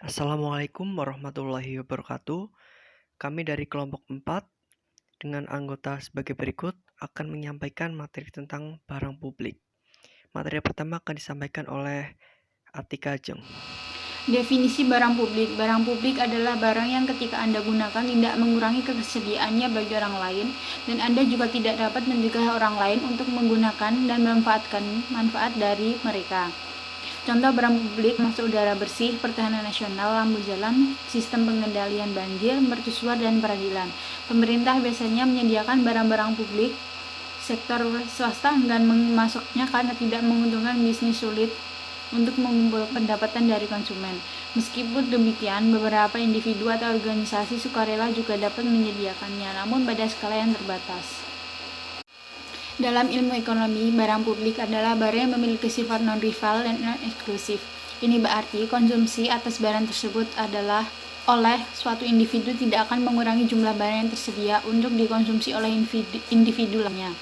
Assalamualaikum warahmatullahi wabarakatuh. Kami dari kelompok 4 dengan anggota sebagai berikut akan menyampaikan materi tentang barang publik. Materi pertama akan disampaikan oleh Atika Ajeng. Definisi barang publik. Barang publik adalah barang yang ketika Anda gunakan tidak mengurangi ketersediaannya bagi orang lain, dan Anda juga tidak dapat mencegah orang lain untuk menggunakan dan memanfaatkan manfaat dari mereka. Contoh barang publik masuk udara bersih, pertahanan nasional, lampu jalan, sistem pengendalian banjir, mercusuar, dan peradilan. Pemerintah biasanya menyediakan barang-barang publik. Sektor swasta enggan memasuknya karena tidak menguntungkan bisnis sulit untuk mengumpulkan pendapatan dari konsumen. Meskipun demikian, beberapa individu atau organisasi sukarela juga dapat menyediakannya, namun pada skala yang terbatas. Dalam ilmu ekonomi, barang publik adalah barang yang memiliki sifat non-rival dan non-eksklusif. Ini berarti konsumsi atas barang tersebut adalah oleh suatu individu tidak akan mengurangi jumlah barang yang tersedia untuk dikonsumsi oleh individu lainnya.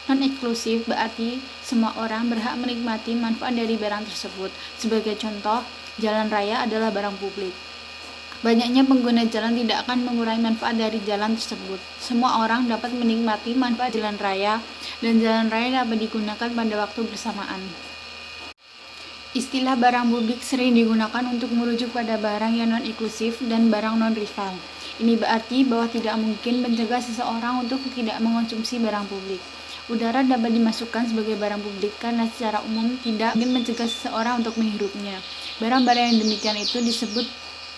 Non-eksklusif berarti semua orang berhak menikmati manfaat dari barang tersebut. Sebagai contoh, jalan raya adalah barang publik. Banyaknya pengguna jalan tidak akan mengurangi manfaat dari jalan tersebut. Semua orang dapat menikmati manfaat jalan raya, dan jalan raya dapat digunakan pada waktu bersamaan. Istilah barang publik sering digunakan untuk merujuk pada barang yang non-eksklusif dan barang non-rival. Ini berarti bahwa tidak mungkin mencegah seseorang untuk tidak mengonsumsi barang publik. Udara dapat dimasukkan sebagai barang publik karena secara umum tidak mungkin mencegah seseorang untuk menghirupnya. Barang-barang yang demikian itu disebut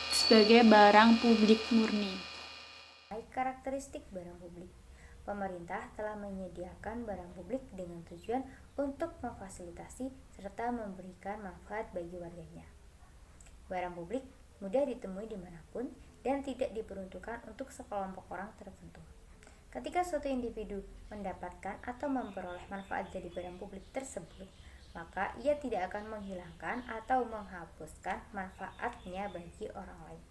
sebagai barang publik murni. Karakteristik barang publik. Pemerintah telah menyediakan barang publik dengan tujuan untuk memfasilitasi serta memberikan manfaat bagi warganya. Barang publik mudah ditemui dimanapun dan tidak diperuntukkan untuk sekelompok orang tertentu. Ketika suatu individu mendapatkan atau memperoleh manfaat dari barang publik tersebut, maka ia tidak akan menghilangkan atau menghapuskan manfaatnya bagi orang lain.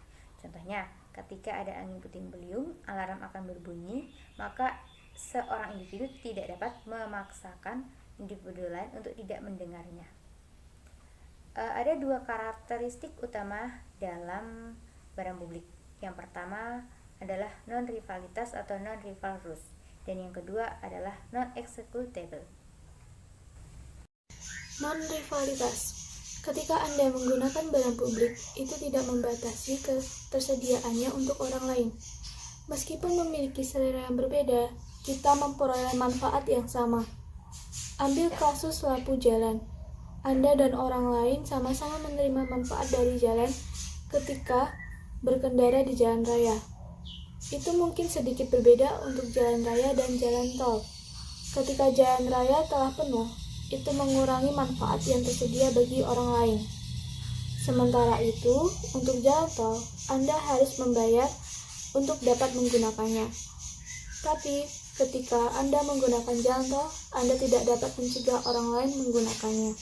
Contohnya, ketika ada angin puting beliung, alarm akan berbunyi, maka seorang individu tidak dapat memaksakan individu lain untuk tidak mendengarnya. Ada dua karakteristik utama dalam barang publik. Yang pertama adalah non-rivalitas atau non-rival rules, dan yang kedua adalah non-executable. Non-rivalitas. Ketika Anda menggunakan barang publik, itu tidak membatasi ketersediaannya untuk orang lain. Meskipun memiliki selera yang berbeda, kita memperoleh manfaat yang sama. Ambil kasus lampu jalan. Anda dan orang lain sama-sama menerima manfaat dari jalan ketika berkendara di jalan raya. Itu mungkin sedikit berbeda untuk jalan raya dan jalan tol. Ketika jalan raya telah penuh, itu mengurangi manfaat yang tersedia bagi orang lain. Sementara itu, untuk jalan tol, Anda harus membayar untuk dapat menggunakannya. Tapi, ketika Anda menggunakan jalan tol, Anda tidak dapat mencegah orang lain menggunakannya.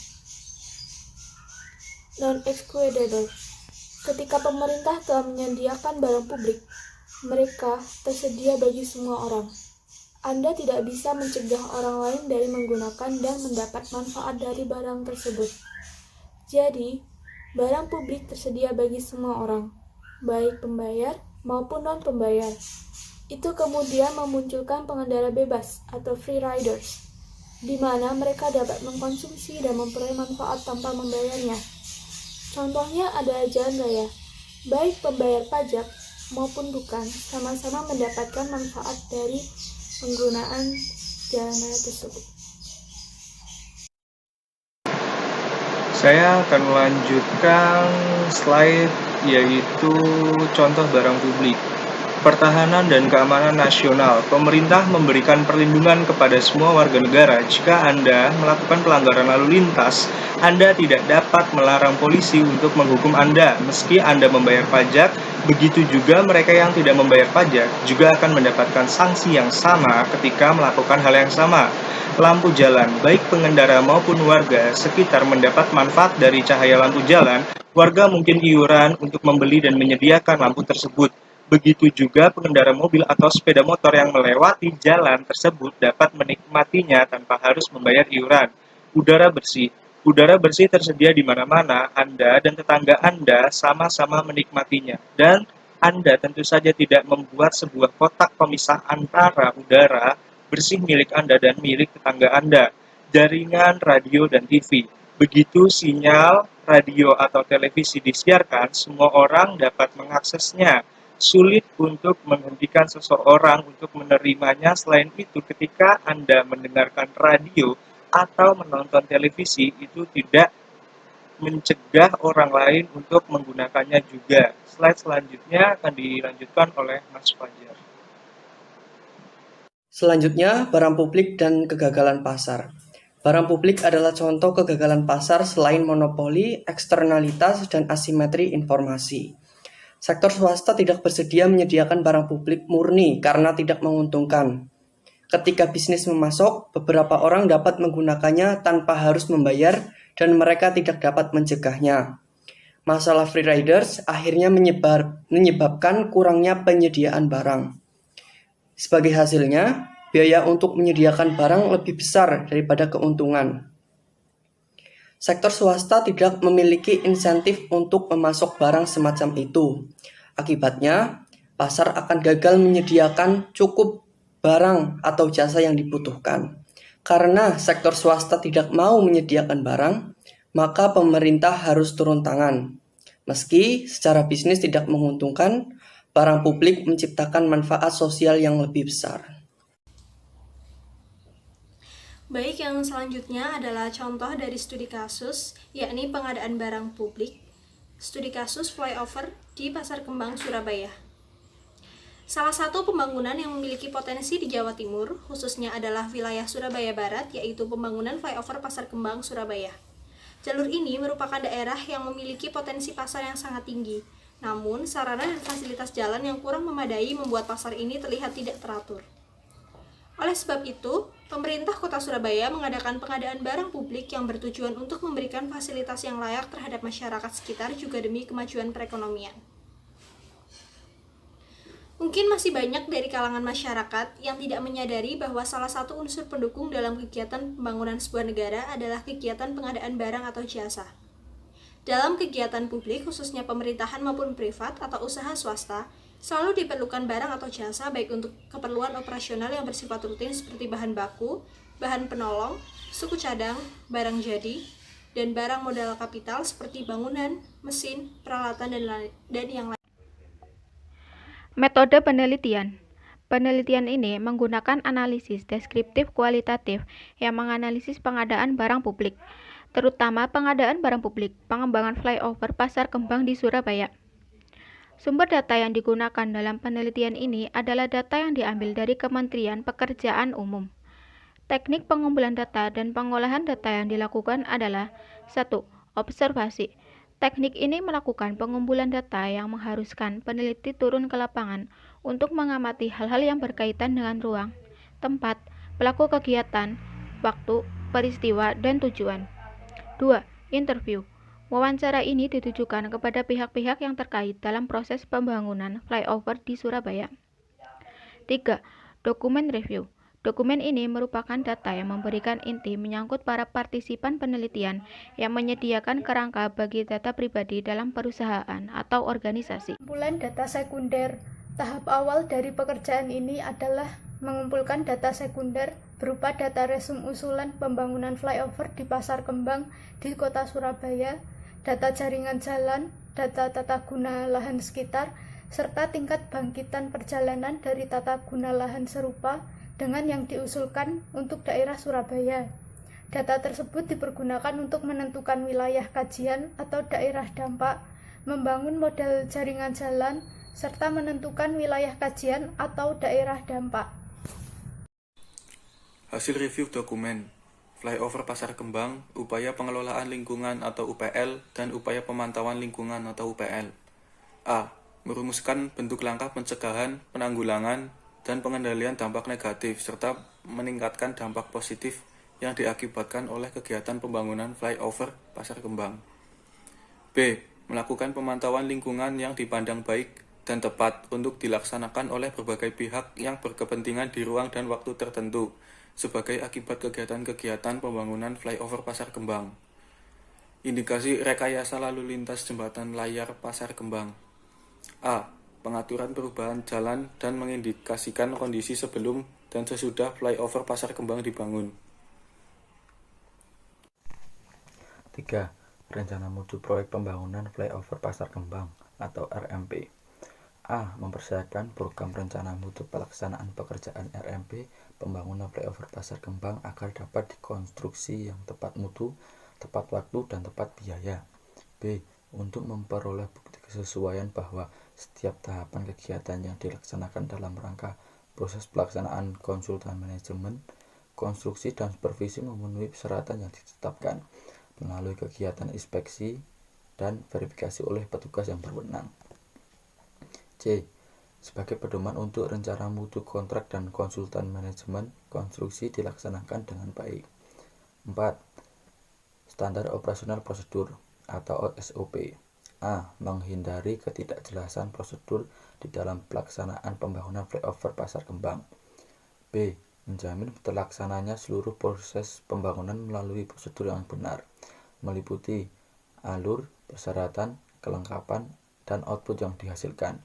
Non-excludable. Ketika pemerintah telah menyediakan barang publik, mereka tersedia bagi semua orang. Anda tidak bisa mencegah orang lain dari menggunakan dan mendapat manfaat dari barang tersebut. Jadi, barang publik tersedia bagi semua orang, baik pembayar maupun non-pembayar. Itu kemudian memunculkan pengendara bebas atau free riders, di mana mereka dapat mengkonsumsi dan memperoleh manfaat tanpa membayarnya. Contohnya adalah jalan raya, baik pembayar pajak maupun bukan, sama-sama mendapatkan manfaat dari penggunaan jalan raya tersebut. Saya akan melanjutkan slide yaitu contoh barang publik. Pertahanan dan keamanan nasional. Pemerintah memberikan perlindungan kepada semua warga negara. Jika Anda melakukan pelanggaran lalu lintas, Anda tidak dapat melarang polisi untuk menghukum Anda. Meski Anda membayar pajak, begitu juga mereka yang tidak membayar pajak juga akan mendapatkan sanksi yang sama ketika melakukan hal yang sama. Lampu jalan, baik pengendara maupun warga sekitar mendapat manfaat dari cahaya lampu jalan. Warga mungkin iuran untuk membeli dan menyediakan lampu tersebut. Begitu juga pengendara mobil atau sepeda motor yang melewati jalan tersebut dapat menikmatinya tanpa harus membayar iuran. Udara bersih. Udara bersih tersedia di mana-mana, Anda dan tetangga Anda sama-sama menikmatinya. Dan Anda tentu saja tidak membuat sebuah kotak pemisah antara udara bersih milik Anda dan milik tetangga Anda, jaringan radio dan TV. Begitu sinyal radio atau televisi disiarkan, semua orang dapat mengaksesnya. Sulit untuk menghentikan seseorang untuk menerimanya. Selain itu, ketika Anda mendengarkan radio atau menonton televisi, itu tidak mencegah orang lain untuk menggunakannya juga. Slide selanjutnya akan dilanjutkan oleh Mas Fajar. Selanjutnya, barang publik dan kegagalan pasar. Barang publik adalah contoh kegagalan pasar selain monopoli, eksternalitas, dan asimetri informasi. Sektor swasta tidak bersedia menyediakan barang publik murni karena tidak menguntungkan. Ketika bisnis memasok, beberapa orang dapat menggunakannya tanpa harus membayar dan mereka tidak dapat mencegahnya. Masalah free riders akhirnya menyebabkan kurangnya penyediaan barang. Sebagai hasilnya, biaya untuk menyediakan barang lebih besar daripada keuntungan. Sektor swasta tidak memiliki insentif untuk memasok barang semacam itu. Akibatnya, pasar akan gagal menyediakan cukup barang atau jasa yang dibutuhkan. Karena sektor swasta tidak mau menyediakan barang, maka pemerintah harus turun tangan. Meski secara bisnis tidak menguntungkan, barang publik menciptakan manfaat sosial yang lebih besar. Baik, yang selanjutnya adalah contoh dari studi kasus, yakni pengadaan barang publik. Studi kasus flyover di Pasar Kembang, Surabaya. Salah satu pembangunan yang memiliki potensi di Jawa Timur, khususnya adalah wilayah Surabaya Barat, yaitu pembangunan flyover Pasar Kembang, Surabaya. Jalur ini merupakan daerah yang memiliki potensi pasar yang sangat tinggi. Namun, sarana dan fasilitas jalan yang kurang memadai membuat pasar ini terlihat tidak teratur. Oleh sebab itu, pemerintah Kota Surabaya mengadakan pengadaan barang publik yang bertujuan untuk memberikan fasilitas yang layak terhadap masyarakat sekitar juga demi kemajuan perekonomian. Mungkin masih banyak dari kalangan masyarakat yang tidak menyadari bahwa salah satu unsur pendukung dalam kegiatan pembangunan sebuah negara adalah kegiatan pengadaan barang atau jasa. Dalam kegiatan publik, khususnya pemerintahan maupun privat atau usaha swasta, selalu diperlukan barang atau jasa baik untuk keperluan operasional yang bersifat rutin seperti bahan baku, bahan penolong, suku cadang, barang jadi, dan barang modal kapital seperti bangunan, mesin, peralatan, dan yang lain. Metode penelitian. Penelitian ini menggunakan analisis deskriptif kualitatif yang menganalisis pengadaan barang publik, terutama pengadaan barang publik, pengembangan flyover Pasar Kembang di Surabaya. Sumber data yang digunakan dalam penelitian ini adalah data yang diambil dari Kementerian Pekerjaan Umum. Teknik pengumpulan data dan pengolahan data yang dilakukan adalah 1. Observasi. Teknik ini melakukan pengumpulan data yang mengharuskan peneliti turun ke lapangan untuk mengamati hal-hal yang berkaitan dengan ruang, tempat, pelaku kegiatan, waktu, peristiwa, dan tujuan. 2. Interview. Wawancara ini ditujukan kepada pihak-pihak yang terkait dalam proses pembangunan flyover di Surabaya. 3. Dokumen review. Dokumen ini merupakan data yang memberikan inti menyangkut para partisipan penelitian yang menyediakan kerangka bagi data pribadi dalam perusahaan atau organisasi. Kumpulan data sekunder. Tahap awal dari pekerjaan ini adalah mengumpulkan data sekunder berupa data resum usulan pembangunan flyover di Pasar Kembang di Kota Surabaya, data jaringan jalan, data tata guna lahan sekitar, serta tingkat bangkitan perjalanan dari tata guna lahan serupa dengan yang diusulkan untuk daerah Surabaya. Data tersebut dipergunakan untuk menentukan wilayah kajian atau daerah dampak, membangun model jaringan jalan, serta menentukan wilayah kajian atau daerah dampak. Hasil review dokumen flyover Pasar Kembang, upaya pengelolaan lingkungan atau UPL, dan upaya pemantauan lingkungan atau UPL. A. Merumuskan bentuk langkah pencegahan, penanggulangan, dan pengendalian dampak negatif, serta meningkatkan dampak positif yang diakibatkan oleh kegiatan pembangunan flyover Pasar Kembang. B. Melakukan pemantauan lingkungan yang dipandang baik dan tepat untuk dilaksanakan oleh berbagai pihak yang berkepentingan di ruang dan waktu tertentu, sebagai akibat kegiatan-kegiatan pembangunan flyover Pasar Kembang. Indikasi rekayasa lalu lintas jembatan layar Pasar Kembang. A. Pengaturan perubahan jalan dan mengindikasikan kondisi sebelum dan sesudah flyover Pasar Kembang dibangun. 3. Rencana mutu proyek pembangunan flyover Pasar Kembang atau RMP. A. Mempersiapkan program rencana mutu pelaksanaan pekerjaan RMP pembangunan flyover Pasar Kembang agar dapat dikonstruksi yang tepat mutu, tepat waktu, dan tepat biaya. B. Untuk memperoleh bukti kesesuaian bahwa setiap tahapan kegiatan yang dilaksanakan dalam rangka proses pelaksanaan konsultan manajemen, konstruksi, dan supervisi memenuhi persyaratan yang ditetapkan melalui kegiatan inspeksi dan verifikasi oleh petugas yang berwenang. C. Sebagai pedoman untuk rencana mutu kontrak dan konsultan manajemen konstruksi dilaksanakan dengan baik. 4. Standar operasional prosedur atau SOP. A. Menghindari ketidakjelasan prosedur di dalam pelaksanaan pembangunan flyover Pasar Kembang. B. Menjamin terlaksananya seluruh proses pembangunan melalui prosedur yang benar, meliputi alur, persyaratan, kelengkapan, dan output yang dihasilkan,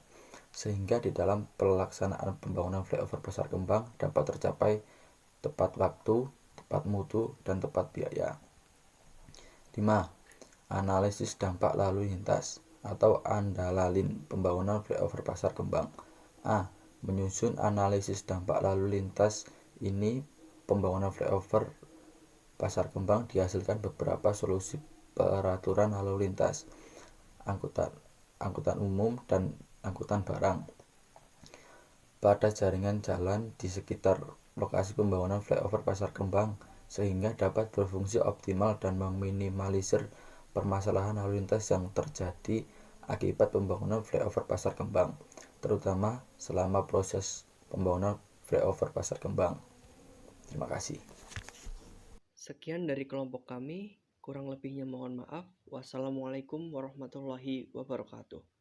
sehingga di dalam pelaksanaan pembangunan flyover Pasar Kembang dapat tercapai tepat waktu, tepat mutu, dan tepat biaya. 5. Analisis dampak lalu lintas atau ANDALALIN pembangunan flyover Pasar Kembang. A. Menyusun analisis dampak lalu lintas ini pembangunan flyover Pasar Kembang dihasilkan beberapa solusi peraturan lalu lintas, angkutan umum, dan angkutan barang pada jaringan jalan di sekitar lokasi pembangunan flyover Pasar Kembang sehingga dapat berfungsi optimal dan meminimalisir permasalahan lalu lintas yang terjadi akibat pembangunan flyover Pasar Kembang, terutama selama proses pembangunan flyover Pasar Kembang. Terima kasih. Sekian dari kelompok kami, kurang lebihnya mohon maaf. Wassalamualaikum warahmatullahi wabarakatuh.